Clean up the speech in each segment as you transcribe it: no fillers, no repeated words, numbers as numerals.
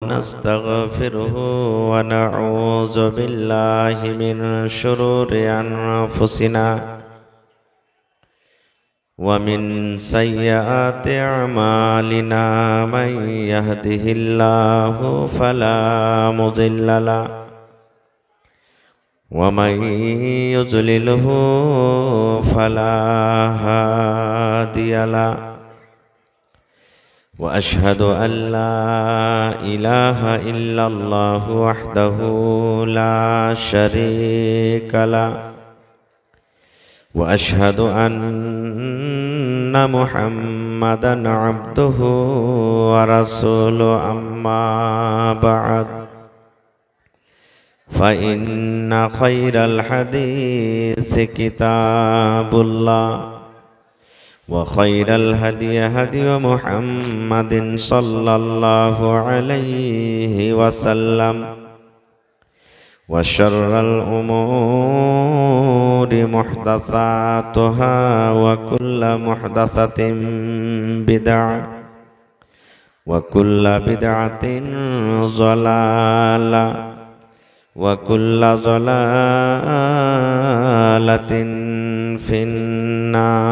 نستغفره ونعوذ بالله من شرور أنفسنا ومن سيئات أعمالنا من يهده الله فلا مضل له ومن يضلله فلا هادي له وأشهد أن لا إله إلا الله وحده لا شريك له وأشهد أن محمدًا عبده ورسوله أما بعد فإن خير الحديث كتاب الله وخير الهدي هدي محمد صلى الله عليه وسلم وشر الأمور محدثاتها وكل محدثة بدعة وكل بدعة ضلالة وكل ضلالة في النار.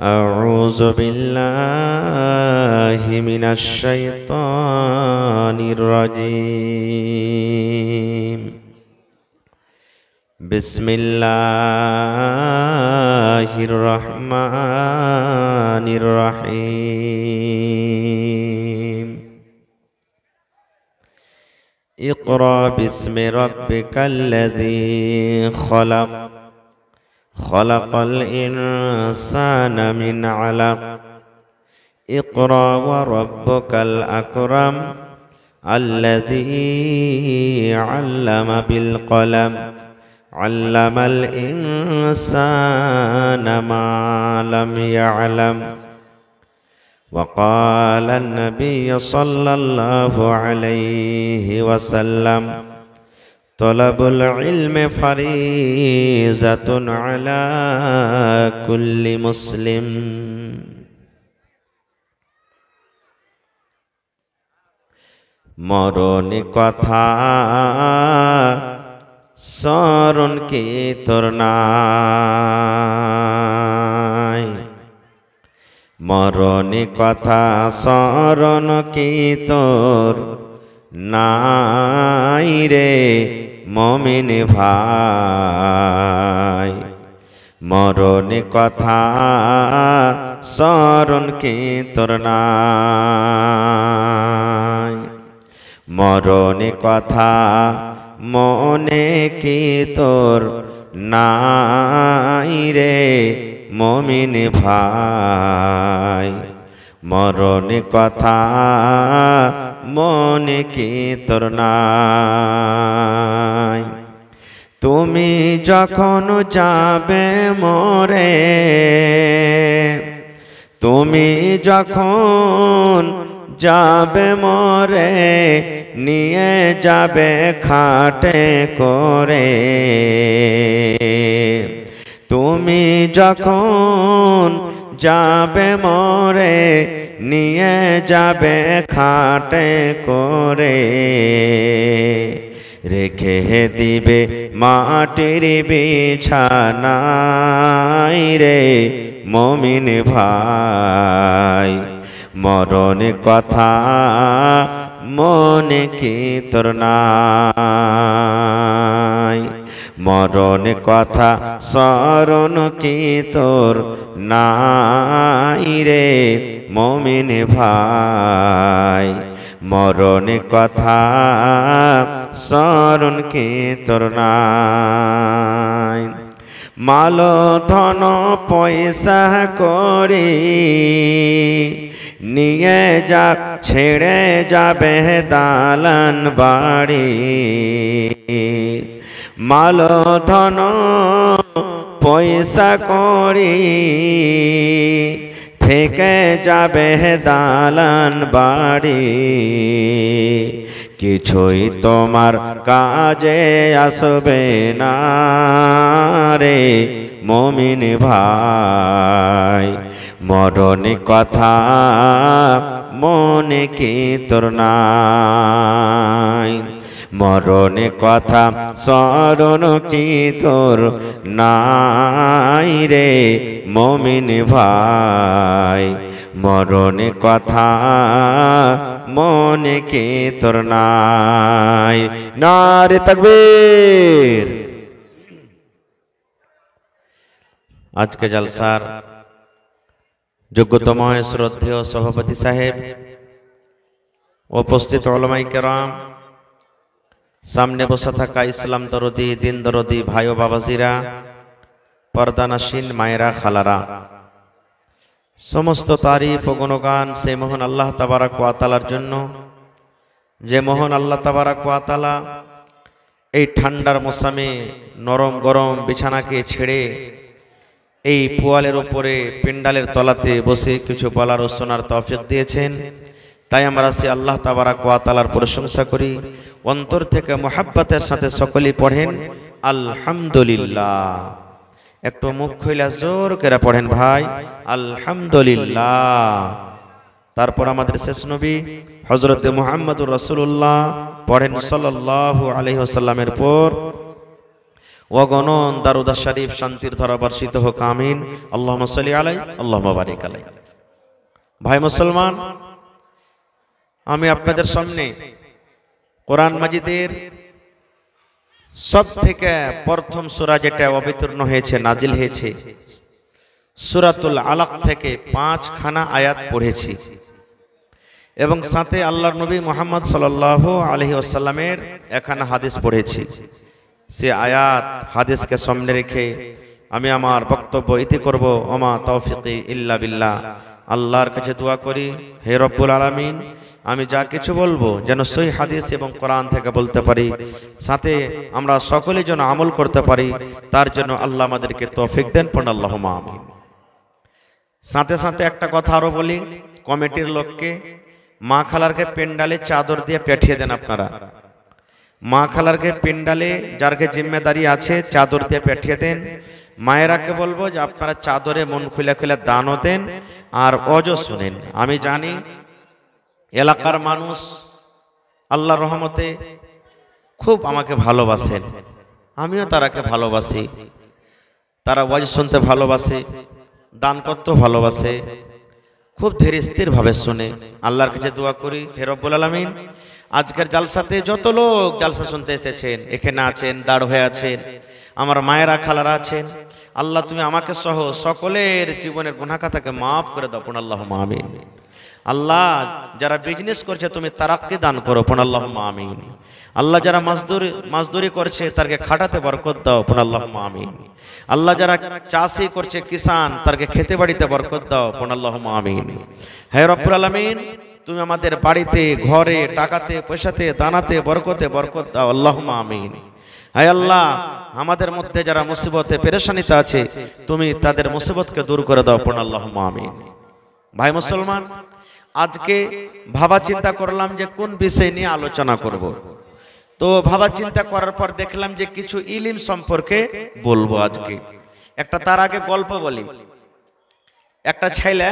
أعوذ بالله من الشيطان الرجيم. بسم الله الرحمن الرحيم. اقرأ باسم ربك الذي خلق خلق الإنسان من علق اقرأ وربك الأكرم الذي علم بالقلم علم الإنسان ما لم يعلم. وقال النبي صلى الله عليه وسلم طلب العلم فريضة على كل مسلم. মরণে কথা স্মরণ কি তোর নাই, মরণে কথা স্মরণ কি তোর নাই রে মুমিন ভাই। মরণে কথা স্মরণ কি তোর নাই, মরণে কথা মনে কি তোর নাই রে মুমিন ভাই। মরণে কথা মনে কি তোর নাই। তুমি যখন যাবে মরে, তুমি যখন যাবে মরে, নিয়ে যাবে খাটে করে। তুমি যখন যাবে মরে, নিয়ে যাবে খাটে করে। রেখে দিবে মাটির বিছানায় রে মুমিন ভাই। মরণে কথা মনে কি তোর নাই, মরণে কথা স্মরণ কি তোর নাই রে মুমিন ভাই। মরণে কথা স্মরণ কি তোর নাই। মাল ধন পয়সা করি নিয়ে যা ছেড়ে যাবে দালান বাড়ি। মাল ধন পয়সা করি থেকে যাবে দালান বাড়ি। কিছুই তোমার কাজে আসবে না রে মুমিন ভাই। মরণে কথা মনে কি তোর নাই, মরণে কথা স্মরণ কি তোর নাই রে মুমিন ভাই, মরণে কথা মনে কি তোর নাই। নারে তাকবীর। আজকে জলসার যোগ্যতম শ্রদ্ধেয় সভাপতি সাহেব, উপস্থিত উলামায়ে কেরাম, সামনে বসে থাকা ইসলাম দরদি দিন দরদি ভাই ও বাবাজিরা, পর্দানাসীন মায়েরা খালারা, সমস্ত তারিফ ও গুণগান সেই মহান আল্লাহ তাবারাক ওয়া তাআলার জন্য, যে মহান আল্লাহ তাবারাক ওয়া তাআলা এই ঠান্ডার মৌসুমে নরম গরম বিছানাকে ছেড়ে এই পোয়ালের উপরে পেন্ডালের তলাতে বসে কিছু বলার ও শোনার তৌফিক দিয়েছেন। তাই আমরা সে আল্লাহ তাবারাক ওয়া তাআলার প্রশংসা করি, অন্তর থেকে মুহাব্বতের সাথে সকলেই পড়েন আলহামদুলিল্লাহ। একটু মুখ খুলে জোর করে পড়েন ভাই আলহামদুলিল্লাহ। তারপর আমাদের শেষ নবী হযরতে মুহাম্মদুর রাসূলুল্লাহ পড়েন সাল্লাল্লাহু আলাইহি ওয়াসাল্লামের পর ওয়াগনন দারুদ শরীফ শান্তির ধারা বর্ষিত হোক, আমিন। আল্লাহুম্মা সাল্লি আলাইহি আল্লাহুম্মা বারিক আলাইহি। ভাই মুসলমান, আমি আপনাদের সামনে কোরআন মাজিদের সব থেকে প্রথম সূরা যেটা অবতীর্ণ হয়েছে, নাজিল হয়েছে, সূরাতুল আলাক থেকে 5 খানা আয়াত পড়েছি এবং সাথে আল্লাহর নবী মুহাম্মদ সাল্লাল্লাহু আলাইহি ওয়াসাল্লামের একখানা হাদিস পড়েছি। সে আয়াত হাদিসকে সামনে রেখে আমি আমার বক্তব্য ইতি করব। ওমা তৌফিকি ইল্লা বিল্লাহ। আল্লাহর কাছে দোয়া করি, হে রব্বুল আলামিন, আমি যা কিছু বলবো যেন সহিহ হাদিস এবং কোরআন থেকে বলতে পারি, সাথে আমরা সকলে যেন আমল করতে পারি, তার জন্য আল্লাহ আমাদেরকে তৌফিক দেন। পড়ুন আল্লাহুম্মা আমিন। সাথে সাথে একটা কথা আরো বলি, কমিটির লোককে মা খালারকে পেন্ডালে চাদর দিয়ে পেঠিয়ে দেন। আপনারা মা খালারকে পেন্ডালে যারকে জিম্মেদারি আছে চাদর দিয়ে পেঠিয়ে দেন। মায়েরাকে বলবো যে আপনারা চাদরে মন খুলে খুলে দানও দেন আর অজও শুনেন। আমি জানি এলাকার মানুষ আল্লাহর রহমতে খুব আমাকে ভালোবাসেন, আমিও তারাকে ভালোবাসি। তারা ওয়াজ শুনতে ভালোবাসে, দান করতে ভালোবাসে, খুব ধীরে স্থির ভাবে শুনে। আল্লাহর কাছে দোয়া করি, হে রব্বুল আলামিন, আজকের জালসাতে যত লোক জালসা শুনতে এসেছেন, এখানে আছেন, দাঁড় হয়ে আছেন, আমার মায়েরা খালারা আছেন, আল্লাহ তুমি আমাকে সহ সকলের জীবনের গুনাহ খাতাকে মাফ করে দাও। পড়ুন আল্লাহুম্মা আমিন। আল্লাহ যারা বিজনেস করছে তুমি তারাক্কি দান করো। পড়ুন আল্লাহুম্মা আমিন। আল্লাহ যারা মজদুরি করছে তারকে খাটাতে বরকত দাও। পড়ুন আল্লাহুম্মা আমিন। আল্লাহ যারা চাষি করছে কিষান তারকে খেতে বাড়িতে বরকত দাও। পড়ুন আল্লাহুম্মা আমিন। হে রব্বুল আলামিন, তুমি আমাদের বাড়িতে ঘরে টাকাতে পয়সাতে দানাতে বরকতে বরকত দাও। আল্লাহুম্মা আমিন। হে আল্লাহ, আমাদের মধ্যে যারা মুসিবতে পেরেশানিতে আছে তুমি তাদের মুসিবতকে দূর করে দাও। পড়ুন আল্লাহুম্মা আমিন। ভাই মুসলমান, আজকে ভাবা চিন্তা করলাম যে কোন বিষয় নিয়ে আলোচনা করব। তো ভাবা চিন্তা করার পর দেখলাম যে কিছু ইলম সম্পর্কে বলবো আজকে। একটা তার আগে গল্প বলি। একটা ছেলে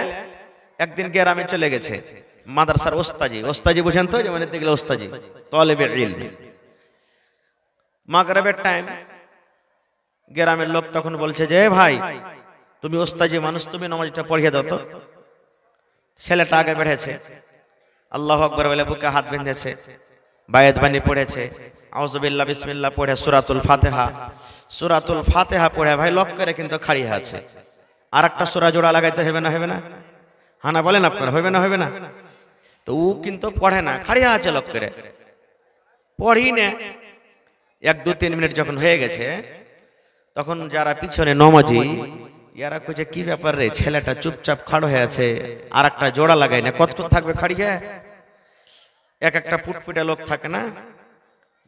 একদিন গ্রামে চলে গেছে, মাদ্রাসার ওস্তাজি বুঝেন তো, যেমন দেখলে ওস্তাজি তালেবে ইলম। মাগরিবের টাইম গ্রামের লোক তখন বলছে যে ভাই তুমি ওস্তাজি মানুষ, তুমি নামাজটা পড়িয়ে দাও তো। ছেলেটা আগে বেড়েছে, আল্লাহু আকবার বলে বুকে হাত বেঁধেছে, বায়াত বাণী পড়েছে, আউযুবিল্লাহ বিসমিল্লাহ পড়ে সূরাতুল ফাতিহা পড়ে ভাই লক করে কিন্তু খাড়িয়ে আছে। আর একটা সূরা জোড়া লাগাইতে হবে না? হবে না? হানা বলেন আপনারা, হবে না? হবে না? তো ও কিন্তু পড়ে না, খাড়িয়ে আছে লক করে, পড়ি না। 1-2-3 মিনিট যখন হয়ে গেছে তখন যারা পিছনে নমাজি ইয়ারা কইছে কি ব্যাপার রে, ছেলেটা চুপচাপ খাড়ো হয়ে আছে, আর একটা জোড়া লাগাই না, কতক্ষণ থাকবে খাড়িয়ে? এক একটা পুটপুটে লোক থাকে না,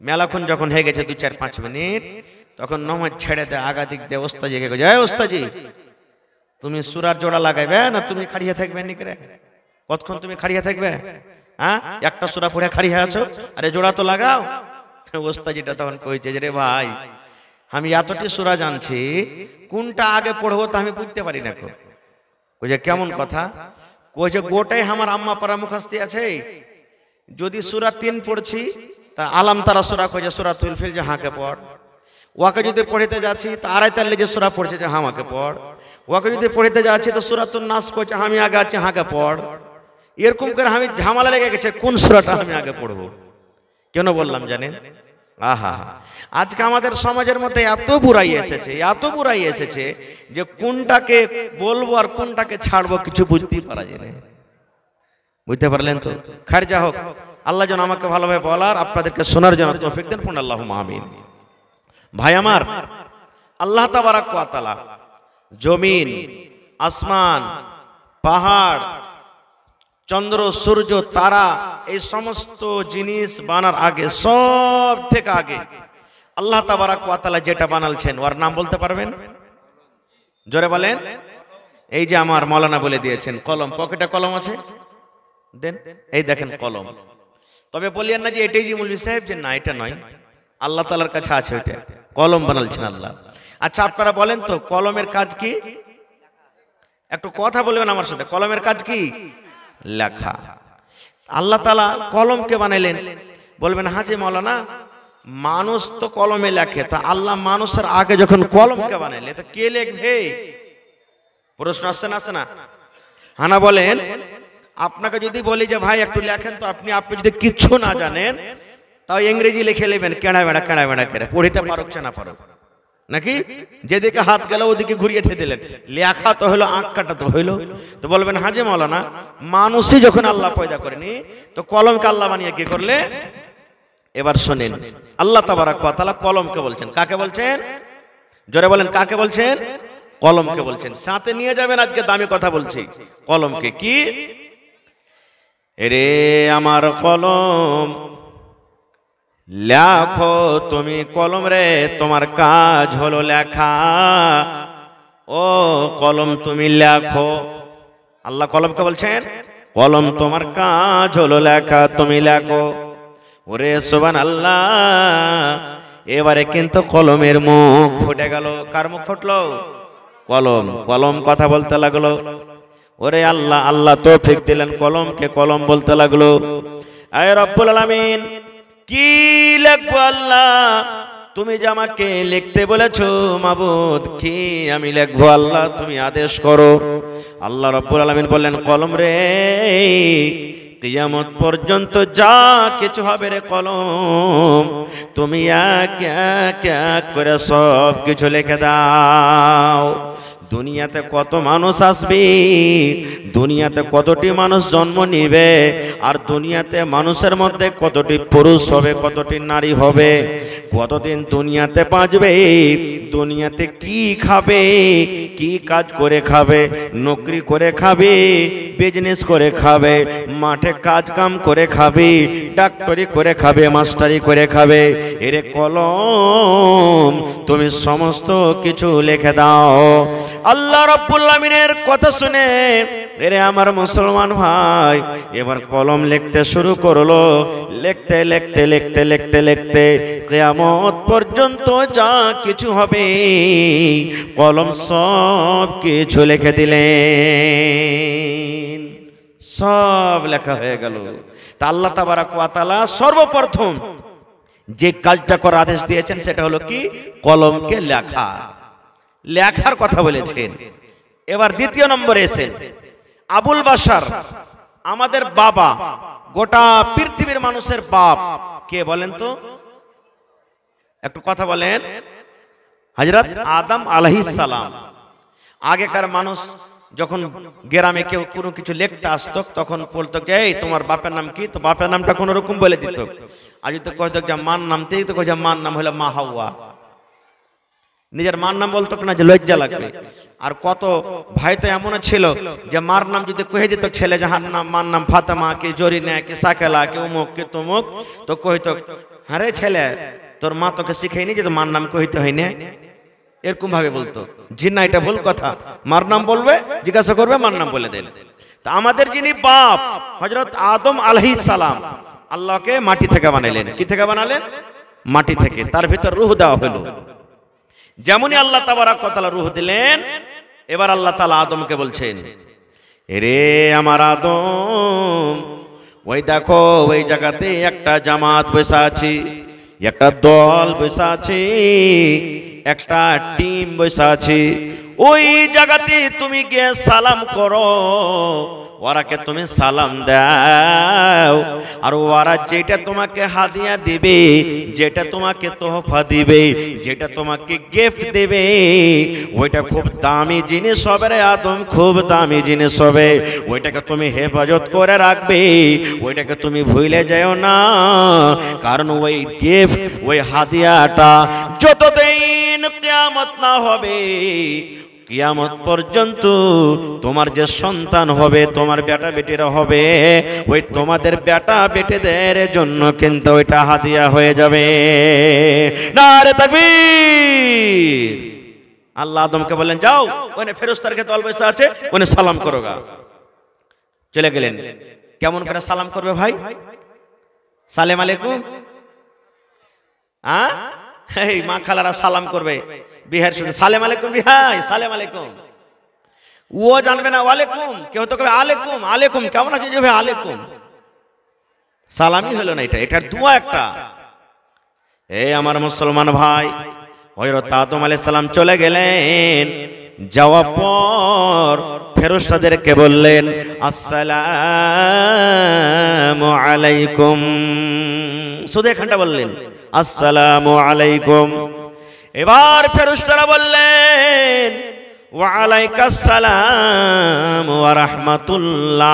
মেলাক্ষণ যখন হয়ে গেছে 2-4-5 মিনিট, তখন নমাজ ছেড়ে দেয়, আগা দিক দিয়ে ওস্তাজিকে কইছে, এই ওস্তাজি তুমি সূরার জোড়া লাগাইবে না তুমি খাড়িয়ে থাকবে নি করে? কতক্ষণ তুমি খাড়িয়ে থাকবে? হ্যাঁ, একটা সূরা পড়ে খাড়িয়ে আছো, আরে জোড়া তো লাগাও। ওস্তাজিটা তখন কইছে যে রে ভাই, আমি এতটি সূরা জানছি, কোনটা আগে পড়বো তা আমি বুঝতে পারি না। ওই যে কেমন কথা, ওই যে গোটাই আমার আম্মা পারা মুখস্থি আছে, যদি সূরা 3 পড়ছি তা আলাম তারা সূরা কই যে সূরাতুল ফিল যে হাঁকে পড়, ওয়াকে যদি পড়িতে যাচ্ছি তো আড়াইতাল্লি যে সূরা পড়ছে যে হামাকে পড়, ওয়াকে যদি পড়িতে যাচ্ছি তো সূরাতুন নাস কইছে আমি আগে আছি হাঁকে পড়। এরকম করে আমি ঝামেলা লেগে গেছে কোন সূরাটা আমি আগে পড়বো। কেন বললাম জানেন? আহা, আজকে আমাদের সমাজের মধ্যে এত বুড়াই এসেছে, এত বুড়াই এসেছে যে কোনটাকে বলবো আর কোনটাকে ছাড়বো কিছু বুঝতেই পারা যায় না। বুঝতে পারলেন তো? খার যা হোক, আল্লাহ যেন আমাকে ভালোভাবে বলার আপনাদেরকে শোনার জন্য তৌফিক দেন, পূর্ণ আল্লাহুম্মা আমিন। ভাই আমার, আল্লাহ তাবারাক ওয়া তাআলা জমিন, আসমান, পাহাড়, চন্দ্র, সূর্য, তারা, এই সমস্ত জিনিস বানার আগে, সব থেকে আগে আল্লাহ তাবারাক ওয়া তাআলা যেটা বানালছেন ওর নাম বলতে পারবেন? জোরে বলেন। এই যে আমার মাওলানা বলে দিয়েছেন কলম, পকেটে কলম আছে দেন, এই দেখেন কলম। তবে বলিয়েন না যে এটাই যে মৌলভী সাহেব, যে না এটা নয়, আল্লাহ তাআলার কাছে আছে ওইটা, কলম বানালছেন আল্লাহ। আচ্ছা আপনারা বলেন তো কলমের কাজ কি? একটু কথা বলবেন আমার সাথে, কলমের কাজ কি? লেখা। আল্লাহ তাআলা কলমকে বানাইলেন, বলবেন হ্যাঁ যে মাওলানা মানুষ তো কলমে লেখে, তা আল্লাহ মানুষের আগে যখন কলমকে বানাইলে তো কে লিখবে? প্রশ্ন আসছে না, আসছে না? হানা বলেন। আপনাকে যদি বলি যে ভাই একটু লেখেন তো, আপনি যদি কিচ্ছু না জানেন তাও ইংরেজি লিখে নেবেন, কেড়া বেড়া করে পড়িতে পারুক না পারুক, নাকি যেদিকে হাত গেল ওদিকে ঘুরিয়ে দিলেন। লেখা তো হলো, আঁক কাটা তো হইলো। তো বলবেন হাজে মাওলানা মানুষই যখন আল্লাহ পয়দা করেনি তো কলমকে আল্লাহ বানিয়ে কি করলে? এবার শোনেন, আল্লাহ তাবারাক ওয়া তাআলা কলমকে বলছেন, কাকে বলছেন? জোরে বলেন, কাকে বলছেন? কলমকে বলছেন। সাথে নিয়ে যাবেন, আজকে দামি কথা বলছি, কলমকে। কি রে আমার কলম, লেখো তুমি কলম রে, তোমার কাজ হলো লেখা। ও কলম তুমি লেখো। আল্লাহ কলমকে বলছেন কলম তোমার কাজ হলো লেখা, তুমি লেখো। ওরে সুবহানাল্লাহ, এবারে কিন্তু কলমের মুখ ফুটে গেল। কার মুখ ফুটলো? কলম। কলম কথা বলতে লাগলো। ওরে আল্লাহ, আল্লাহ তৌফিক দিলেন কলমকে কলম বলতে লাগলো। আয় রব্বুল আলামিন, কি লিখবো আল্লাহ? তুমি যে আমাকে লিখতে বলেছো মাবুদ, কি আমি লিখবো আল্লাহ? তুমি আদেশ করো। আল্লাহ রব্বুল আলামিন বললেন কলম রে, কিয়ামত পর্যন্ত যা কিছু হবে রে কলম, তুমি এক এক এক করে সব কিছু লিখে দাও। দুনিয়াতে কত মানুষ আসবে, দুনিয়াতে কতটি মানুষ জন্ম নিবে, আর দুনিয়াতে মানুষের মধ্যে কতটি পুরুষ হবে, কতটি নারী হবে, কতদিন দুনিয়াতে বাঁচবে, দুনিয়াতে কি খাবে, কি কাজ করে খাবে, নকরি করে খাবে, বিজনেস করে খাবে, মাঠে কাজ কাম করে খাবে, ডাক্তারি করে খাবে, মাস্টারি করে খাবে। এরে কলম তুমি সমস্ত কিছু লিখে দাও। আল্লাহ রাব্বুল আলামিনের কথা শুনে এরে আমার মুসলমান ভাই এবার কলম লিখতে শুরু করলো। লিখতে লিখতে লিখতে লিখতে লিখতে কিয়ামত পর্যন্ত যা কিছু হবে কলম সব কিছু লিখে দিলেন। সব লেখা হয়ে গেল। তা আল্লাহ তাবারাক ওয়া তাআলা সর্বপ্রথম যে কাজটা করার আদেশ দিয়েছেন সেটা হলো কি? কলমকে লেখা। লেখার কথা বলেছেন। এবার দ্বিতীয় নম্বরে এসেছেন আবুল বাশার, আমাদের বাবা, গোটা পৃথিবীর মানুষের বাপ কে বলেন তো? একটু কথা বলেন। হযরত আদম আলাইহিস সালাম। আগেকার মানুষ যখন গ্রামে কেউ কোনো কিছু লিখতে আসতো তখন বলতো যে এই তোমার বাপের নাম কি? তো বাপের নামটা কোন রকম বলে দিত। আজ তো কইতো যে মার নামতেই তো কইছে মার নাম হলো মা হাওয়া। নিজের মার নাম বলতো না যে লজ্জা লাগবে। আর কত ভাই তো এমন ছিল যে মার নাম যদি কহে দিত ছেলে, যাহার নাম মার নাম ফাতেমা কি জরিনা কি সাকেলা কি উমুক কি তুমুক, তো কইতো আরে ছেলে তোর মা তোকে শিখাইনি যে তোর মার নাম কইতে হয় না, এরকম ভাবে বলতো। জি না, এটা ভুল কথা। মার নাম বলবে, জিজ্ঞাসা করবে, মার নাম বলে দেন। তা আমাদের যিনি বাপ হযরত আদম আলাইহিস সালাম আল্লাহকে মাটি থেকে বানাইলেন। কি থেকে বানালেন? মাটি থেকে। তার ভিতর রূহ দেওয়া হলো। যেমনই আল্লাহ তাবারাক ওয়া তাআলা রূহ দিলেন, এবার আল্লাহ তাআলা আদমকে বলছেন রে আমার আদম, ওই দেখো ওই জায়গাতে একটা জামাত বসে আছে, একটা দল বসে আছে, একটা টিম বসে আছে। ওই জায়গাতে তুমি গিয়ে সালাম করো, ওরাকে তুমি সালাম দাও। আর ওরা যেটা তোমাকে হাদিয়া দিবে, যেটা তোমাকে তোহফা দিবে, যেটা তোমাকে গিফট দেবে, ওইটা খুব দামি জিনিস হবে রে আদম, খুব দামি জিনিস হবে। ওইটাকে তুমি হেফাজত করে রাখবে, ওইটাকে তুমি ভুলে যাও না। কারণ ওই গিফট, ওই হাদিয়াটা যতদিন কিয়ামত না হবে, কিয়ামত পর্যন্ত তোমার যে সন্তান হবে, তোমার বেটা বেটিরা হবে, ওই তোমাদের বেটা বেটিদের জন্য কিন্তু ওইটা হাদিয়া হয়ে যাবে। নারে তাকবীর। আল্লাহ আদমকে বললেন, যাও ওখানে ফেরেশতার দল বসে আছে, ওখানে সালাম করো গা। চলে গেলেন। কেমন করে সালাম করবে ভাই? সালাম আলাইকুম। এই মা খালারা সালাম করবে, বিহার শুনে সালাম আলাইকুম বিহাই, সালাম আলাইকুম। ও জানবে না ওয়ালাইকুম, কেউ তো কবে আলাইকুম, আলাইকুম কেমন আছে যে ভাই আলাইকুম। সালামই হলো না, এটার দোয়া একটা। এই আমার মুসলমান ভাই, হযরত আদম আলাইহিস সালাম চলে গেলেন। যাওয়ার পর ফেরেশতাদেরকে বললেন, আসসালামু আলাইকুম। শুধু এখানটা বললেন আসসালামু আলাইকুম। এবার ফেরেশতারা বললেন, ওয়া আলাইকাস সালাম ওয়া রাহমাতুল্লাহ।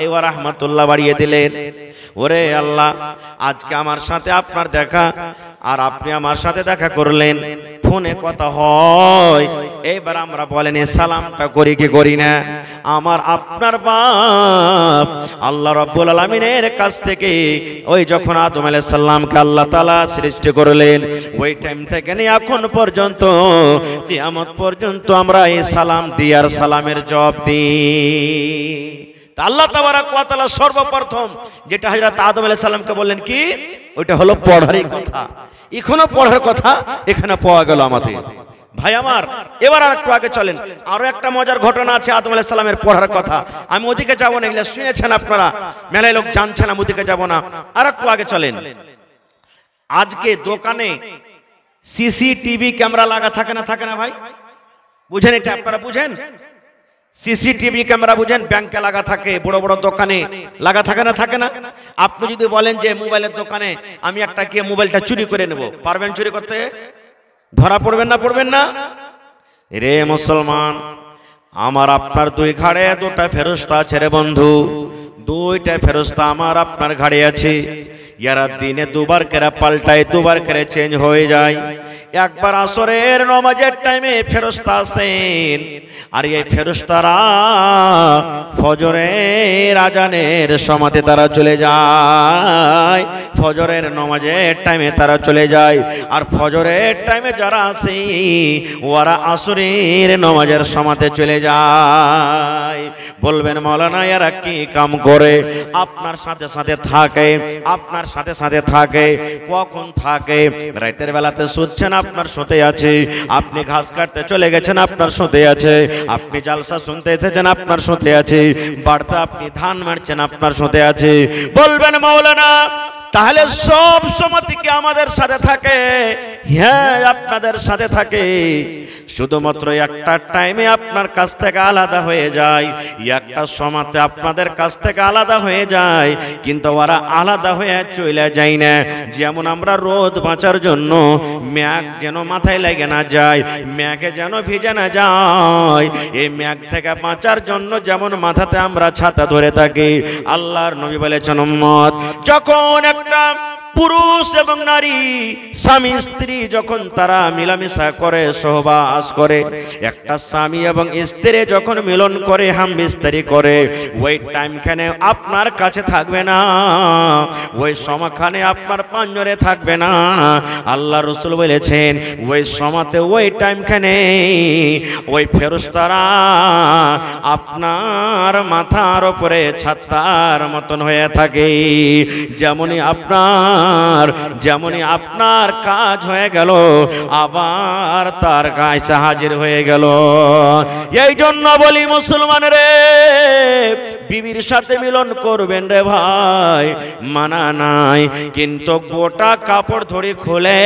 এই ওয়া রাহমাতুল্লাহ বাড়িয়ে দিলেন। ওরে আল্লাহ, আজকে আমার সাথে আপনার দেখা, আর আপনি আমার সাথে দেখা করলেন, ফোনে কথা হয়, এবার আমরা বলেন এই সালামটা করি কি করি না? আমার আপনার বাপ আল্লাহ রাব্বুল আলামিনের কাছ থেকে ওই যখন আদম আলাইহিস সালামকে আল্লাহ তাআলা সৃষ্টি করলেন, ওই টাইম থেকে নিয়ে এখন পর্যন্ত কিয়ামত পর্যন্ত আমরা এই সালাম দিই আর সালামের জবাব দিই। আল্লাহ তাবারক ওয়া তাআলা সর্বপ্রথম যেটা হযরত আদম আলাইহিস সালামকে বললেন কি, ওইটা হলো পড়ারই কথা। এখনো পড়ার কথা এখানে পাওয়া গেল আমাদের। ভাই আমার, এবার আর একটু আগে চলেন, আরো একটা মজার ঘটনা আছে আদম আলাইহিস সালামের পড়ার কথা। আমি ওদিকে যাব না, এগুলো শুনেছেন আপনারা, মেলায় লোক জানছেন, আমি ওদিকে যাব না। আর একটু আগে চলেন। আজকে দোকানে সিসিটিভি ক্যামেরা লাগা থাকে না, থাকে না ভাই? বুঝেন এটা? আপনারা বুঝেন? সিসিটিভি ক্যামেরা বুঝেন? ব্যাংকে লাগা থাকে, বড় বড় দোকানে লাগা থাকে না, থাকে না? আপনি যদি বলেন যে মোবাইলের দোকানে আমি একটা গিয়ে মোবাইলটা চুরি করে নেব, পারবেন চুরি করতে? ধরা পড়বেন না, পড়বেন না? রে মুসলমান, আমার আপনার দুই ঘাড়ে দুটা ফেরেশতা আছে রে বন্ধু। দুইটা ফেরেশতা আমার আপনার ঘাড়ে আছে। ইয়ারা দিনে দুবার করে পাল্টায়, দুবার করে চেঞ্জ হয়ে যায়। একবার আসরের নামাজের টাইমে ফেরেশতা আসেন, আর এই ফেরেশতারা ফজরের আজানের সময়তে তারা চলে যায়। ফজরের নামাজের টাইমে তারা চলে যায়। আর ফজরের টাইমে যারা আসে ওরা আসরের নামাজের সময়তে চলে যায়। বলবেন মাওলানা এরা কি কাম করে? আপনার সাথে সাথে থাকে, আপনার সাথে সাথে থাকে। কখন থাকে? রাতের বেলাতে শুচ্ছেন, আপনার সাথে আছে। আপনি ঘাস কাটতে চলে গেছেন, আপনার সাথে আছে। আপনি জালসা শুনতে এসেছেন, আপনার সাথে আছে। বাড়িতে আপনি ধান মারছেন, আপনার সাথে আছে। বলবেন মাওলানা তাহলে সব সময় থেকে আমাদের সাথে থাকে? হ্যাঁ, আপনাদের সাথে থাকে। শুধুমাত্র একটা টাইমে আপনার কাছ থেকে আলাদা হয়ে যায়, একটা সময়তে আপনাদের কাছ থেকে আলাদা হয়ে যায়, কিন্তু ওরা আলাদা হয়ে চলে যায় না। যেমন আমরা রোদ বাঁচার জন্য ম্যাগ যেন মাথায় লাগে না যায়, ম্যাগে যেন ভিজে না যায়, এই ম্যাগ থেকে বাঁচার জন্য যেমন মাথাতে আমরা ছাতা ধরে থাকি, আল্লাহর নবী বলেছেন উম্মত যখন একটা পুরুষ এবং নারী স্বামী স্ত্রী যখন তারা মিলামিশা করে, সহবাস করে, একটা স্বামী এবং স্ত্রী যখন মিলন করে, হামবিস্তারি করে, ওই টাইমখানে আপনার কাছে থাকবে না, ওই সময়খানে আপনার পাঞ্জরে থাকবে না। আল্লাহ রাসূল বলেছেন ওই সময়তে, ওই টাইমখানে ওই ফেরেশতারা আপনার মাথার উপরে ছাতার মতন হয়ে থাকে। যেমনই আপনার আমার, যেমনই আপনার কাজ হয়ে গেল আবার তার কাছে হাজির হয়ে গেল। এই জন্য বলি মুসলমান রে, বিবির সাথে মিলন করবেন রে ভাই, মানা নাই, কিন্তু গোটা কাপড় ধরে খুলে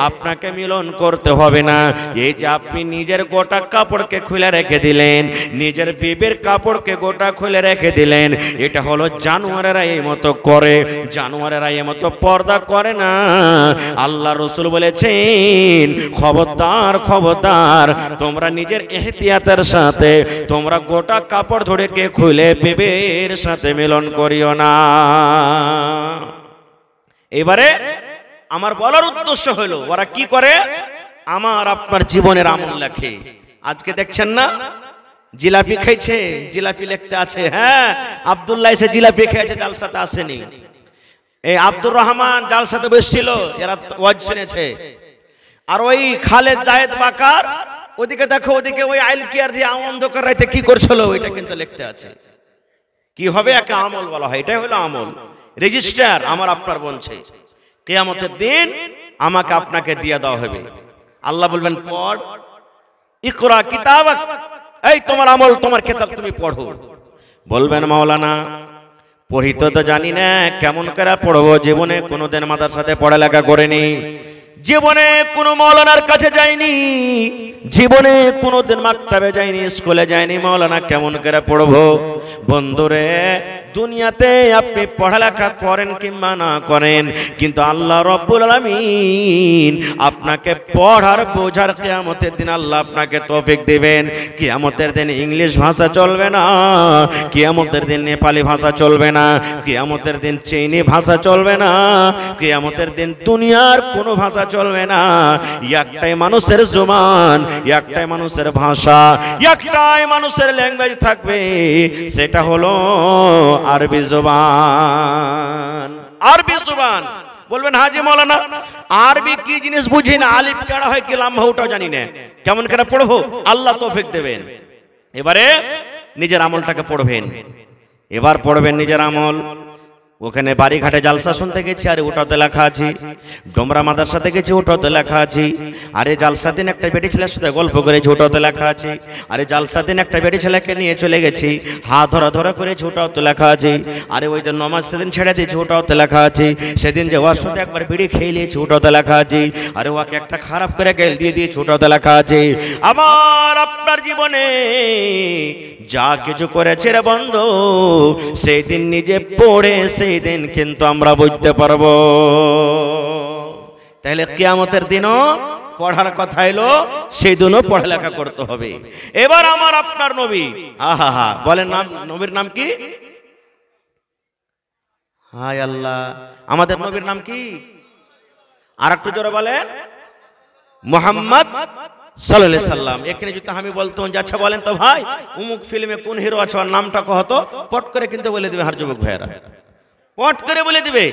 আপনাকে মিলন করতে হবে না। এই যে আপনি নিজের গোটা কাপড়কে খুলে রেখে দিলেন, নিজের বিবির কাপড়কে গোটা খুলে রেখে দিলেন, এটা হলো জানোয়ারেরা এই মতো করে, জানোয়ারেরা এই মতো পর্দা করে না। আল্লাহ রসুল বলেছেন, খবরদার খবরদার, তোমরা নিজের এহতিয়াতের সাথে তোমরা গোটা কাপড় ধরে কে খুলে বিবির সাথে মিলন করিও না। এবারে আমার বলার উদ্দেশ্য হলো, ওরা কি করে, আমার আপনার জীবনের আমল লেখে। আজকে দেখছেন না জিলাপি খাইছে, জিলাপি লিখতে আছে, হ্যাঁ আব্দুল্লাহ এসে জিলাপি খেয়েছে, জালসাতে আসেনি। এই আব্দুর রহমান জালসাতে বসছিল, এরা ওয়াজ শুনেছে। আর ওই খালেদ জায়েদ বাকার, ওদিকে দেখো, ওদিকে ওই আইল কেয়ার দিয়ে অন্ধকার রাইতে কি করছিল, ওইটা কিন্তু লিখতে আছে। কি হবে, একে আমল বলা হয়, এটাই হলো আমল, রেজিস্টার আমার আপনার বলছে। কিয়ামতের দিন আমাকে আপনাকে দিয়ে দেওয়া হবে। আল্লাহ বলবেন পড়, ইকরা কিতাবাক, এই তোমার আমল, তোমার কিতাব তুমি পড়ো। বলবেন মাওলানা পড়িতে তো জানি না, কেমন করে পড়বো, জীবনে কোনোদিন মাদ্রাসাতে পড়ালেখা করিনি, জীবনে কোনো মাওলানার কাছে যাইনি, জীবনে কোনোদিন মাকতাবে যাইনি, স্কুলে যাইনি, মাওলানা কেমন করে পড়বো? বন্ধুরে, দুনিয়াতে আপনি পড়ালেখা করেন কিংবা না করেন, কিন্তু আল্লাহ রব্বুল আলামিন আপনাকে পড়ার বোঝার কিয়ামতের দিন আল্লাহ আপনাকে তৌফিক দিবেন। কিয়ামতের দিন ইংলিশ ভাষা চলবে না, কিয়ামতের দিন নেপালি ভাষা চলবে না, কিয়ামতের দিন চীনি ভাষা চলবে না, কিয়ামতের দিন দুনিয়ার কোনো ভাষা চলবে না। একটাই মানুষের জবান, একটাই মানুষের ভাষা, একটাই মানুষের ল্যাঙ্গুয়েজ থাকবে, সেটা হলো আরবি জবান। আরবি জবান। বলবেন হাজি মাওলানা আরবি কি জিনিস বুঝি না, আলিফ কেডা হয় কি লাম্বা ওটাও জানি না, কেমন করে পড়বো? আল্লাহ তৌফিক দেবেন। এবারে নিজের আমলটাকে পড়বেন, এবার পড়বেন নিজের আমল। ওখানে বাড়িঘাটে জালসা শুনতে গেছি, আরে ওটাতে লেখা আছে। ডোমরা মাদ্রাসাতে গেছি, ওটাতে লেখা আছে। আরে জালসা দিন একটা বেটি ছেলের সাথে গল্প করেছি, ওটাতে লেখা আছে। আরে জালসা দিন একটা বেটি ছেলেকে নিয়ে চলে গেছি, হাত ধরা ধরা করেছি, ওটাতে লেখা আছে। আরে ওই দিন নমাজ সেদিন ছেড়ে দিয়েছি, ওটাতে লেখা আছে। সেদিন যে ওর সাথে একবার বিড়ি খেয়ে নিয়েছি, ওটাতে লেখা আছে। আরে ওকে একটা খারাপ করে গেল দিয়ে দিয়েছি, ওটাতে লেখা আছে। আমার আপনার জীবনে যা কিছু করেছে রে বন্ধু, সেই দিন নিজে পড়ে সেই দিন কিন্তু আমরা বুঝতে পারবো। তাহলে কিয়ামতের দিনও পড়ার কথা এলো, সেই দিনও পড়ালেখা করতে হবে। এবার আমার আপনার নবী, আহা হা, বলেন নাম, নবীর নাম কি? হায় আল্লাহ, আমাদের নবীর নাম কি? আর একটু জোরে বলেন, মুহাম্মদ সাল্লাল্লাহু আলাইহি সাল্লাম। এখানে যদি আমি বলতাম যে আচ্ছা বলেন তো ভাই অমুক ফিল্মে কোন হিরো আছে, ওর নামটা কহতো, পট করে কিন্তু বলে দিবে হার যুবক ভাইয়েরা, পট করে বলে দিবে।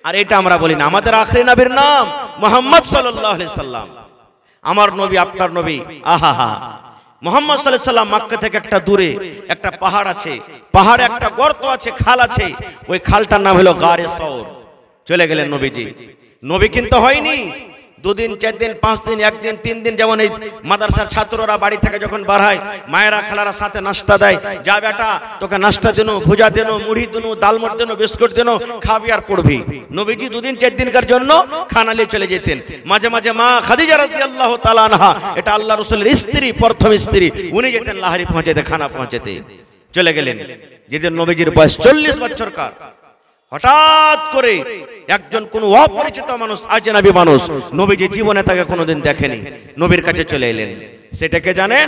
আর এটা আমরা বলি না, আমাদের আখরি নবীর নাম মুহাম্মদ সাল্লাল্লাহু আলাইহি সাল্লাম। আমার নবী আপনার নবী, আহা হা। মুহাম্মদ সাল্লাল্লাহু আলাইহি সাল্লাম মক্কা থেকে একটা দূরে একটা পাহাড় আছে, পাহাড়ে একটা গর্ত আছে, খাল আছে, ওই খালটার নাম হলো গারে সওর। চলে গেলেন নবীজি। নবী কিন্তু হয়নি 2 দিন 4 দিন 5 দিন 1 দিন 3 দিন, যেমন এই মাদ্রাসার ছাত্ররা বাড়ি থেকে যখন বার হয়, মায়েরা খালারা সাথে নাস্তা দেয়, যা বেটা তোকে নাস্তা দেন, ভুজা দেন, মুড়ি দেন, ডালমট দেন, বিস্কুট দেন, খাবি আর পড়বি। নবীজি 2 দিন 4 দিনকার জন্য খানা নিয়ে চলে যেতেন। মাঝে মাঝে মা খাদিজা রাদিয়াল্লাহু তাআলা আনহা, এটা আল্লাহ রাসূলের স্ত্রী, প্রথম স্ত্রী, উনি যেতেন লাহারি পৌঁছাতে, খানা পৌঁছাতে। চলে গেলেন যেদিন নবীজির বয়স 40 বছরকার। হঠাৎ করে একজন কোন অপরিচিত মানুষ, আজনবী মানুষ, নবীজি জীবনে তাকে কোনোদিন দেখেনি, নবীর কাছে চলে এলেন। সেটাকে জানেন,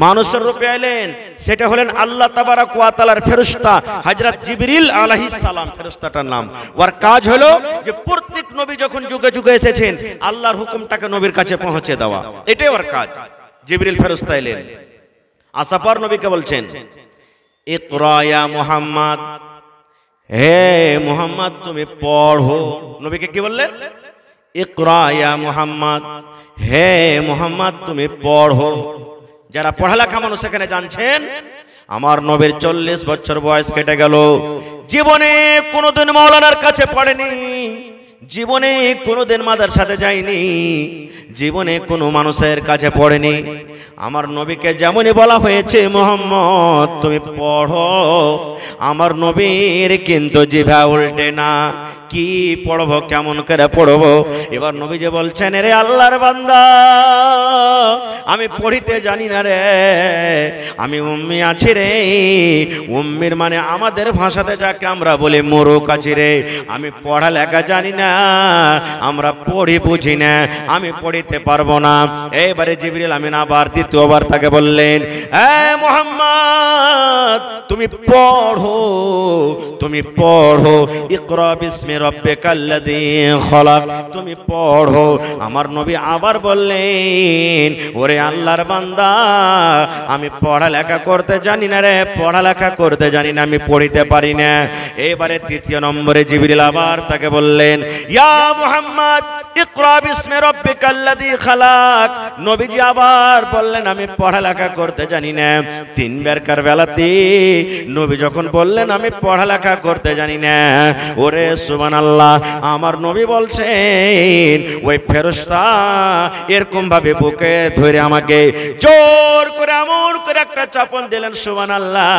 মানুষের রূপে এলেন। সেটা হলেন আল্লাহ তাবারাক ওয়া তাআলার ফেরেশতা হযরত জিবরিল আলাইহিস সালাম, ফেরেশতাটার নাম। ওর কাজ হলো যে প্রত্যেক নবী যখন যুগে যুগে এসেছেন, আল্লাহর হুকুমটাকে নবীর কাছে পৌঁছে দেওয়া, এটাই ওর কাজ। জিবরিল ফেরেশতা এলেন, আসার পর নবীকে বলছেন, ইকরা ইয়া মুহাম্মদ, হে মুহাম্মদ তুমি পড়ো। নবীকে কি বললেন? ইকরা ইয়া মুহাম্মদ, হে মুহাম্মদ তুমি পড়ো। যারা পড়ালেখা মানুষ এখানে জানছেন, আমার নবীর 40 বছর বয়স কেটে গেল, জীবনে কোনোদিন মাওলানার কাছে পড়েনি, জীবনে কোনোদিন মাদ্রাসাতে যায়নি, জীবনে কোনো মানুষের কাছে পড়েনি। আমার নবীকে যেমনই বলা হয়েছে মুহাম্মদ তুমি পড়ো, আমার নবীর কিন্তু জিভা উল্টে না, কি পড়বো কেমন করে পড়বো। এবার নবী যে বলছেন রে আল্লাহর বান্দা আমি পড়িতে জানি না রে, আমি উম্মি আছি রে। উম্মির মানে আমাদের ভাষাতে যাকে আমরা বলি মোরক আছি রে, আমি পড়ালেখা জানি না, আমরা পড়ি বুঝি না, আমি পড়িতে পারবো না। এইবারে জিবরিল আমিন আবার দ্বিতীয়বার তাকে বললেন এ মুহাম্মদ তুমি পড়ো, তুমি পড়ো, ইকরা বিসমি রাব্বিকাল্লাযী খলাক, তুমি পড়ো। আমার নবী আবার বললেন ওরে আল্লাহর বান্দা আমি পড়ালেখা করতে জানি না রে, পড়ালেখা করতে জানি না, আমি পড়িতে পারি না। এবারে তৃতীয় নম্বরে জিবরিল আবার তাকে বললেন ইয়া মুহাম্মদ ইকরা বিসমি রাব্বিকাল্লাযী খলাক, নবীজি আবার বললেন আমি পড়ালেখা করতে জানি না। তিনবারকার বেলাতে নবী যখন বললেন আমি পড়ালেখা করতে জানি না, ওরে সুবহানাল্লাহ, আমার নবী বলছেন ওই ফেরেশতা এরকম ভাবে বুকে ধরে আমাকে জোর করে এমন করে একটা চাপন দিলেন সুবহানাল্লাহ,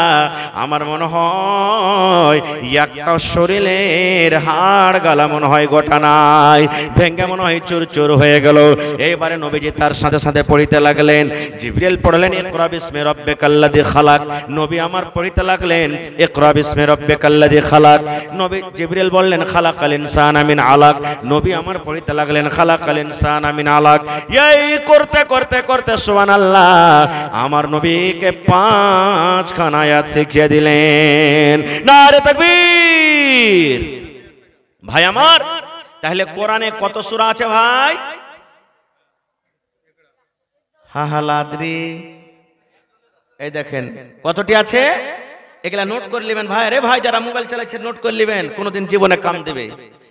আমার মনে হয় একটা শরীরের হাড় গালা মনে হয় গোটা নাই, ভেঙ্গে মনে হয় চুর চুর হয়ে গেল। এইবারে নবীজি তার সাথে সাথে পড়িতে লাগলেন। জিবরিল পড়লেন ইকরা বিসমি রাব্বিকাল্লাযী খালাক, নবী আমার পড়িতে লাগলেন ইকরা বিসমি রাব্বিকাল্লাযী খালাক। নবী জিবরিল বললেন খালাকাল ইনসানা মিন আলাক, নবী আমার পড়িতে লাগলেন খালাকাল ইনসানা মিন আলাক। এই করতে করতে করতে সুবহানাল্লাহ আমার নবীকে 5 খানা আয়াত শিখিয়ে দিলেন। নারে তাকবীর। ভাই আমার, তাহলে কোরআনে কত সূরা আছে ভাই? হাহালাদ্রি, এই দেখেন কতটি আছে, এগুলা নোট করে নেবেন ভাই। আরে ভাই যারা মোবাইল চালাচ্ছে নোট করে নেবেন, কোনোদিন জীবনে কাম দেবে।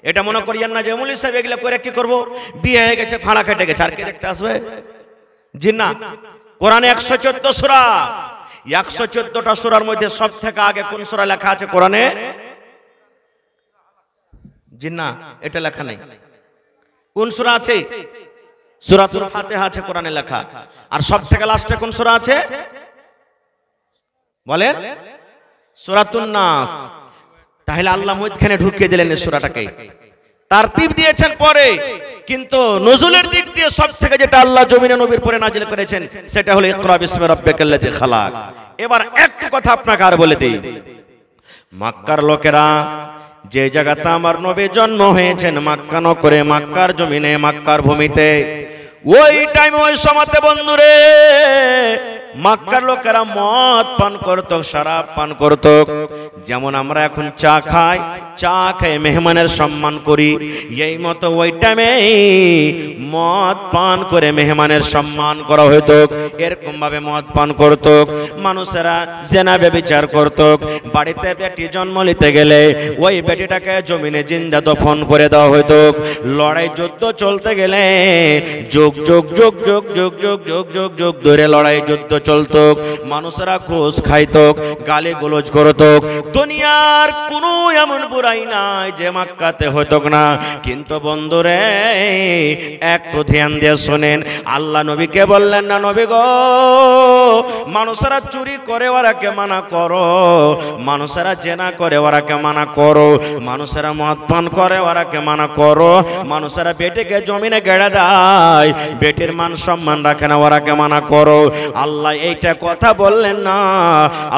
এটা মনে করিয়েন না যে মৌলভী সাহেব এগুলা করে কি করব, বিয়ে হয়ে গেছে ফাড়া কেটে গেছে আর কে দেখতে আসবে, জি না। কোরআনে 114 সূরা, 114টা সূরার মধ্যে সব থেকে আগে কোন সূরা লেখা আছে কোরআনে? জি না, এটা লেখা নেই। কোন সূরা আছে? সূরাতুল ফাতিহা আছে কোরআনে লেখা। আর সব থেকে লাস্টে কোন সূরা আছে বলেন? সূরাতুন নাস। তাহলে আল্লাহ মধ্যখানে ঢুকিয়ে দিলেন এই সূরাটাকে, তারতিব দিয়েছেন পরে, কিন্তু নজুলের দিক দিয়ে সব থেকে যেটা আল্লাহ জমিনে নবীর পরে নাজিল করেছেন সেটা হলো ইকরা বিসমি রাব্বিকাল্লাযী খালাক। এবার একটু কথা আপনাকে আর বলে দেই, মক্কার লোকেরা যে জায়গাতে আমার নবী জন্ম হয়েছেন মক্কা নগরে, মক্কার জমিনে, মক্কার ভূমিতে, ওই টাইমে ওই সময়তে বন্ধুরে মক্কার লোকেরা মদ পান করত, শরাব পান করত। যেমন আমরা এখন চা খাই, চা খেয়ে মেহমানের সম্মান করি, এই মতো ওই টাইমে মদ পান করে মেহমানের সম্মান করা হতো। এরকম ভাবে মদ পান করত, মানুষেরা জেনা ব্যভিচার করত। বাড়িতে বেটি জন্ম নিতে গেলে ওই বেটিটাকে জমিনে জিন্দা দফন করে দেওয়া হতো। লড়াই যুদ্ধ চলতে গেলে যুগ যুগ যুগ যুগ যুগ যুগ যুগ যুগ যুগ ধরে লড়াই যুদ্ধ চলত, মানুষেরা ঘুষ খাইত, গালি গোলজ করত। দুনিয়ার কোনো এমন বুড়াই নাই যে মক্কাতে হতো না। কিন্তু বন্ধুরে একটু ধ্যান দিয়ে শোনেন, আল্লাহ নবীকে বললেন না নবী গো মানুষেরা চুরি করে ওরাকে মানা করো, মানুষেরা জেনা করে ওরাকে মানা করো, মানুষেরা মদ পান করে ওরাকে মানা করো, মানুষেরা বেটিকে জমিনে গেড়ে দেয়, বেটির মান সম্মান রাখে না ওরাকে মানা করো। আল্লাহ এইটা কথা বললেন না,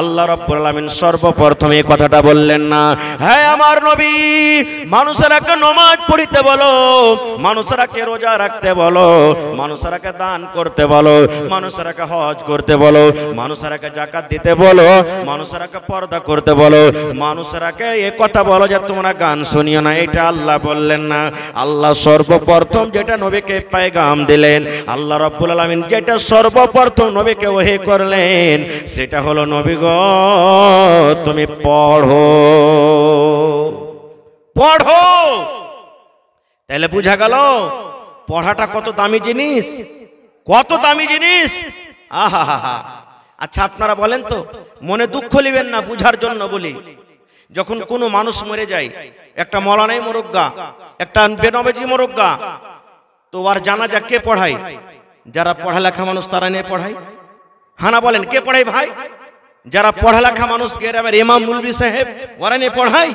আল্লাহ রাব্বুল আলামিন সর্বপ্রথম এই কথাটা বললেন না। হ্যাঁ আমার নবী মানুষেরাকে নামাজ পড়িতে বলো, মানুষেরাকে রোজা রাখতে বলো, মানুষেরাকে দান করতে বলো, মানুষেরাকে হজ করতে বলো, মানুষেরাকে যাকাত দিতে বলো, মানুষেরাকে পর্দা করতে বলো, মানুষেরাকে এই কথা বলো যে তোমরা গান শুনিও না, এটা আল্লাহ বললেন না। আল্লাহ সর্বপ্রথম যেটা নবীকে পেগাম দিলেন, আল্লাহ রাব্বুল আলামিন যেটা সর্বপ্রথম নবীকে ওহী করলেন সেটা হলো নবী গো তুমি পড়ো, পড়ো। তাহলে বুঝা গেল পড়াটা কত দামি জিনিস, কত দামি জিনিস। আহা হা হা। আচ্ছা আপনারা বলেন তো, মনে দুঃখ নেবেন না, বুঝার জন্য বলি। যখন কোনো মানুষ মরে যায়, একটা মৌলানাই মোরগ্গা, একটা বেনবেজি মোরগ্গা, তো আর জানাজা কে পড়ায়? যারা পড়ালেখা মানুষ তারা নিয়ে পড়ায়। হানা বলেন কে পড়ায় ভাই? যারা পড়ালেখা মানুষ, গ্রামের ইমাম মুলবি সাহেব, ওরা নিয়ে পড়ায়।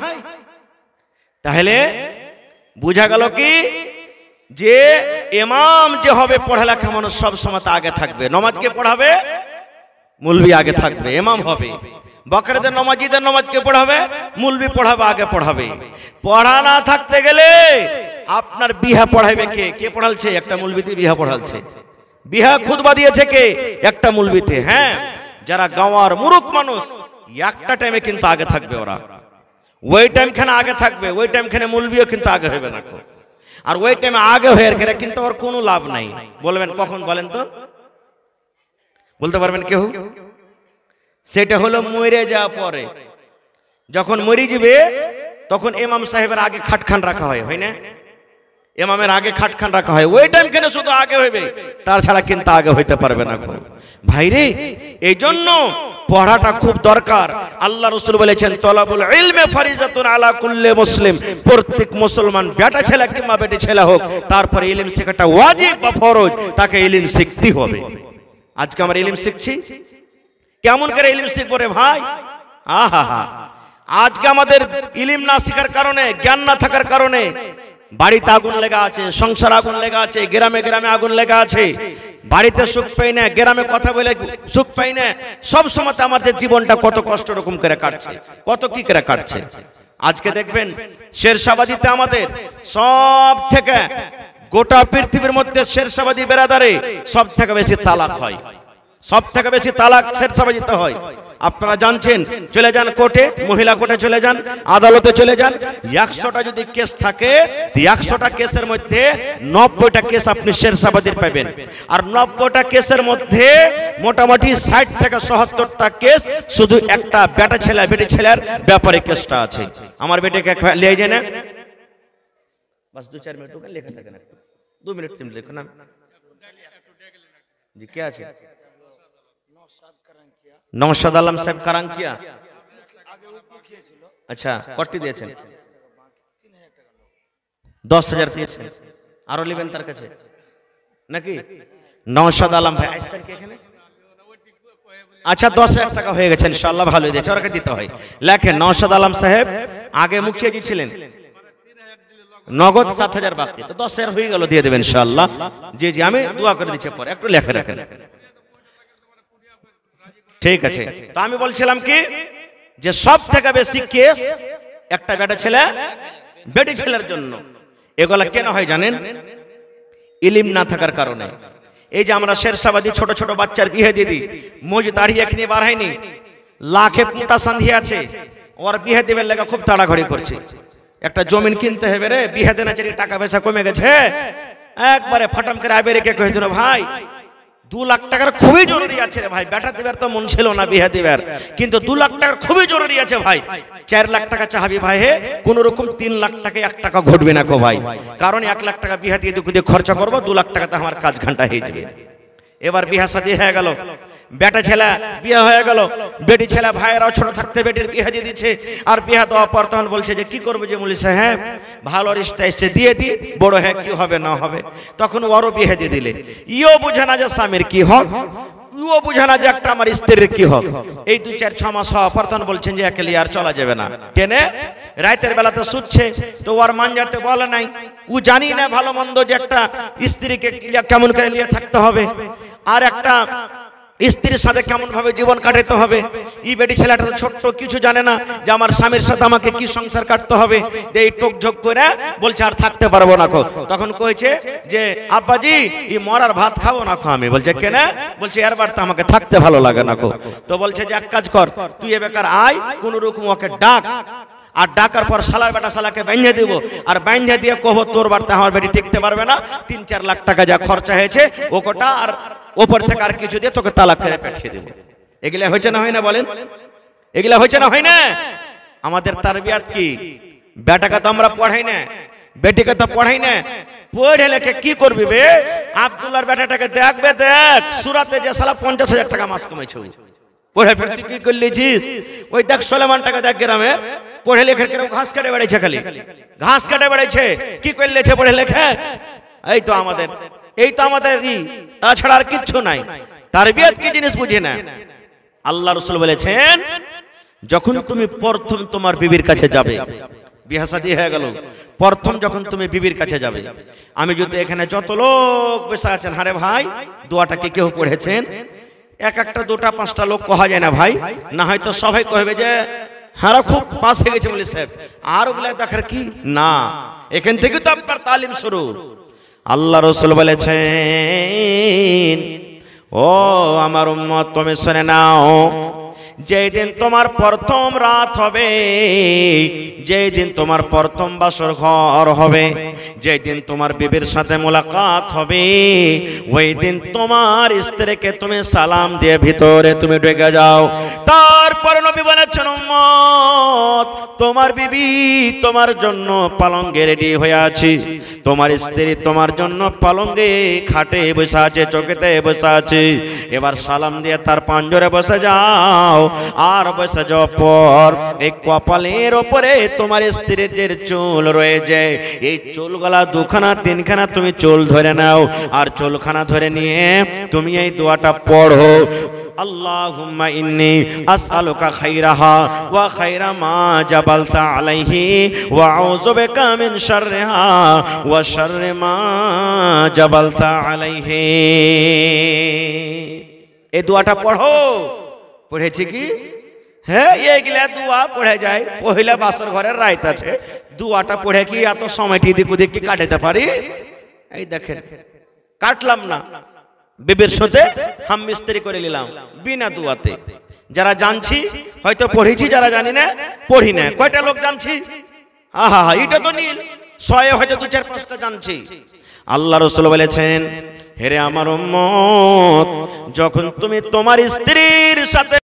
তাহলে বুঝা গেল কি যে ইমাম যে হবে পড়ালেখা মানুষ সব সময় আগে থাকবে। নামাজকে পড়াবে মুলবি আগে থাকবে, ইমাম হবে। বকরদের নামাজীদের নামাজকে পড়াবে মুলবি পড়াবে, আগে পড়াবে। পড়া না থাকতে গেলে আপনার বিহা পড়াইবে কে? কে পড়ালছে? একটা মুলবিতে বিহা পড়ালছে। বিহা খুতবা দিয়েছে কে? একটা মুলবিতে। হ্যাঁ, যারা গাওয়ার মুরুখ মানুষ একটা টাইমে কিন্তু আগে থাকবে, ওরা ওই টাইমখানে আগে থাকবে, ওই টাইমখানে মুলবিও কিন্তু আগে হবে না। আর ওই টাইমে আগে হয়ে গেলে কিন্তু ওর কোনো লাভ নাই। বলবেন কখন? বলেন তো, বলতে পারবেন কেউ? সেটা হলো মরে যাওয়ার পরে। যখন মরে যাবে তখন ইমাম সাহেবের আগে খাটখান রাখা হয়, হয় না? ইমামের আগে খাটখান রাখা হয়, ওই টাইম কেন শুধু আগে হইবে, তার ছাড়া কিন্তু আগে হইতে পারবে না। ভাইরে, এই জন্য পড়াটা খুব দরকার। আল্লাহ রাসূল বলেছেন তলাবুল ইলমে ফারিজাতুন আলা কুল্লি মুসলিম, প্রত্যেক মুসলমান বেটা ছেলে কিংবা বেটি ছেলে হোক, তারপরে ইলম শেখাটা ওয়াজিব বা ফরজ, তাকে ইলম শিখতে হবে। আজকে আমরা ইলম শিখছি, কেমন করে ইলম শিখবো রে ভাই? আহা, আজকে আমাদের ইলম না শেখার কারণে, জ্ঞান না থাকার কারণে বাড়িতে আগুন লেগা আছে, সংসার আগুন লেগা আছে, গ্রামে গ্রামে আগুন লেগা আছে। বাড়িতে সুখ পাই না, গ্রামে কথা বলে সুখ পাই না। সব সময় আমাদের জীবনটা কত কষ্ট রকম করে কাটছে, কত কি করে কাটছে। আজকে দেখবেন শেরশাবাদীতে আমাদের সব থেকে, গোটা পৃথিবীর মধ্যে শেরশাবাদী বেরাদারে সব থেকে বেশি তালাক হয়, সব থেকে বেশি তালাক শেরশাবাদীতে হয়। আপনারা জানছেন, চলে যান কোর্টে, মহিলা কোর্টে চলে যান, আদালতে চলে যান, 100টা যদি কেস থাকে, 100টা কেসের মধ্যে 90টা কেস আপনি শেরশাবাদীর পাবেন। আর 90টা কেসের মধ্যে মোটামুটি 60 থেকে 70টা কেস শুধু একটা বেটা ছেলে বেটি ছেলের ব্যাপারে কেসটা আছে। আমার বেটাকে লিয়ে যায় না, বাস 2-4 মিনিট ওখানে লেখা থাকে না, 2 মিনিট 3 মিনিট লেখো না জি। কে আছে? নওশাদ আলম সাহেব কারাঙ্কিয়া। আচ্ছা, কত দিয়েছেন? 10,000 দিয়েছেন। আরো নেবেন তার কাছে নাকি? নওশাদ আলম ভাই আইছেন কি এখানে? আচ্ছা, 10,000 টাকা হয়ে গেছে ইনশাআল্লাহ, ভালো দিয়েছে, ওরা দিতে হয়। লেখেন, নওশাদ আলম সাহেব আগে মুখিয়া জি ছিলেন, নগদ 7,000 বাকি, তো 10,000 হয়ে গেল, দিয়ে দেবেন ইনশাআল্লাহ। জি জি, আমি দোয়া করে দিচ্ছি, পরে একটু লেখে রাখেন। ঠিক আছে, তো আমি বলছিলাম কি যে সব থেকে বেশি কেস একটা বেটা ছেলে বেটি ছেলের জন্য। এগুলা কেন হয় জানেন? ইলম না থাকার কারণে। এই যে আমরা শেরশাবাদী ছোট ছোট বাচ্চার বিয়ে দিয়ে দিই, মোজ দাড়ি এখনি বার হয়নি, লাখে পুঁটা সান্ধিয়ে আছে, ওর বিয়ে দিবের লেগে খুব তাড়াঘড়ি করছে। একটা জমিন কিনতে হবে রে, বিয়ে দেনা চারি টাকা পয়সা কমে গেছে, একবারে ফাটাম করে আবে রেখে কয়েছিল ভাই 2 লাখ টাকার খুবই জরুরি আছে রে ভাই। বেটা দিবার তো মন ছিল না বিয়ে দিবার, কিন্তু 2 লাখ টাকার খুবই জরুরি আছে ভাই। 4 লাখ টাকা চাহাবি ভাই, হে কোন রকম 3 লাখ টাকা 1 টাকা ঘটবে না কো ভাই, কারণ 1 লাখ টাকা বিয়ে দিয়ে দিয়ে খরচা করবো, 2 লাখ টাকাতে আমার কাজ ঘন্টা হয়ে যাবে। এবার বিয়ে শাদী হয়ে গেল, বেটা ছেলে বিয়ে হয়ে গেল, বেটি ছেলে ভাইয়েরাও ছোট থাকতে বেটির বিয়ে দিয়ে দিচ্ছে। আর বিয়ে দেওয়ার পর তখন বলছে যে কি করবো যে মুলি সাহেব, ভালো রিশতা এসে দিয়ে দি, বড় হ্যাঁ কি হবে না হবে। তখন ওরও বিয়ে দিয়ে দিলে, ইও বুঝে না যে স্বামীর কি হক, ইও বুঝে না যে একটা আমার স্ত্রীর কি হক। এই 2-4-6 মাস হওয়ার পর তখন বলছেন যে একেলি আর চলা যাবে না। কেনে? রাতের বেলাতে শুচ্ছে, তো ওর মান যাতে বলে নাই, ও জানি না ভালো মন্দ যে একটা স্ত্রীকে কেমন করে নিয়ে থাকতে হবে, আর একটা স্ত্রীর সাথে কেমন ভাবে জীবন কাটাতে হবে। এই বেটি ছেলেটা তো ছোট্ট কিছু জানে না যে আমার স্বামীর সাথে আমাকে কি সংসার কাটতে হবে। এই টোক ঝোক করে বলছে আর থাকতে পারবো না কো। তখন কইছে যে আব্বাজি এই মরার ভাত খাবো না কো। আমি বলছে কেন? বলছে এর বার তো আমাকে থাকতে ভালো লাগে না কো। তো বলছে যে এক কাজ কর, তুই এ বেকার আয়, কোন রকম ওকে ডাক, আর ডাকার পর শালার বেটা শালাকে বাইন্ধে দিব, আর বাইন্ধে দিয়ে কব তোর বাড়িতে আমার বেটি টিকতে পারবে না, 3-4 লাখ টাকা যা খরচা হয়েছে ও কোটা আর ওপর থেকে আর কিছু দিয়ে তোকে তালাক করে পাঠিয়ে দেব। এগুলা হয়েছে না হয় না বলেন? এগুলা হয়েছে না হয় না? আমাদের তারবিয়াত কি? বেটাকে তো আমরা পড়াই না, বেটিকে তো পড়াই না, পড়ে লেখে কি করবি বে? আব্দুল্লাহর বেটাটাকে দেখবে, দেখ সুরাতে যে শালা 50,000 টাকা মাস কমেছে, পড়ে ফের তুই কি করলেছিস? ওই দেখ সোলেমান টাকা দেখ গ্রামে পড়ে লেখে কেউ ঘাস কাটে বেড়াইছে, খালি ঘাস কাটে বেড়াইছে। কি করলেছে পড়ে লেখে? এই তো আমাদের তাছাড়া আর কিচ্ছু নাই। তারবিয়ত কি জিনিস বুঝে না। আল্লাহ রাসূল বলেছেন, যখন তুমি প্রথম তোমার বিবির কাছে যাবে, বিয়ে শাদী হয়ে গেল, প্রথম যখন তুমি বিবির কাছে যাবে, আমি যদি এখানে যত লোক বসে আছেন, হারে ভাই দোয়াটা কি কেউ পড়েছেন? এক একটা দুটা পাঁচটা লোক কহা যায় না ভাই, না হয়তো সবাই কহবে যে হারা খুব পাশে গেছে বলে সাহেব, আর ওগুলা দেখার কি না। এখান থেকে তো আপনার তালিম শুরু। আল্লাহ রাসূল বলেছেন, ও আমার উম্মত তুমি শুনে নাও, যেই দিন তোমার প্রথম রাত হবে, যেই দিন তোমার প্রথম বাসর ঘর হবে, যেই দিন তোমার বিবির সাথে মোলাকাত হবে, ওই দিন তোমার স্ত্রীকে তুমি সালাম দিয়ে ভিতরে তুমি ঢুকে যাও। তারপর নবী বলেছেন, উম্মত তোমার বিবি তোমার জন্য পালঙ্গে রেডি হয়ে আছে, তোমার স্ত্রী তোমার জন্য পালঙ্গে খাটে বসে আছে, চৌকিতে বসে আছে। এবার সালাম দিয়ে তার পাঞ্জরে বসে যাও। আর বসে যাওয়ার পর এই কপালের ওপরে তোমার স্ত্রীর যে চুল রয়েছে, এই চুলগুলা দুখানা তিনখানা তুমি চুল ধরে নাও, আর চুলখানা ধরে নিয়ে তুমি এই দোয়াটা পড়ো, আল্লাহুম্মা ইন্নী আসআলুকা খাইরাহা ওয়া খাইরা মা জাবালতা আলাইহি ওয়া আউযু বিকা মিন শাররিহা ওয়া শাররি মা জাবালতা আলাইহি। এই দোয়াটা পড়ো। পড়েছি কি? হ্যাঁ, এইগুলা দোয়া পড়ে যায়। পহিলা বাসর ঘরের রাইত আছে, দোয়াটা পড়ে কি এত সময়টি দিক ওদিক কি কাটাতে পারি? এই দেখেন, কাটলাম না, বিবির সাথে হাম মিস্ত্রি করে নিলাম বিনা দোয়াতে। যারা জানছি হয়তো পড়েছি, যারা জানি না পড়ি না। কয়টা লোক জানছি? আহা, এটা তো নীল ছয়ে হয়তো দু চার পাঁচটা জানছি। আল্লাহ রাসূল বলেছেন, হেরে আমার উম্মত, যখন তুমি তোমার স্ত্রীর সাথে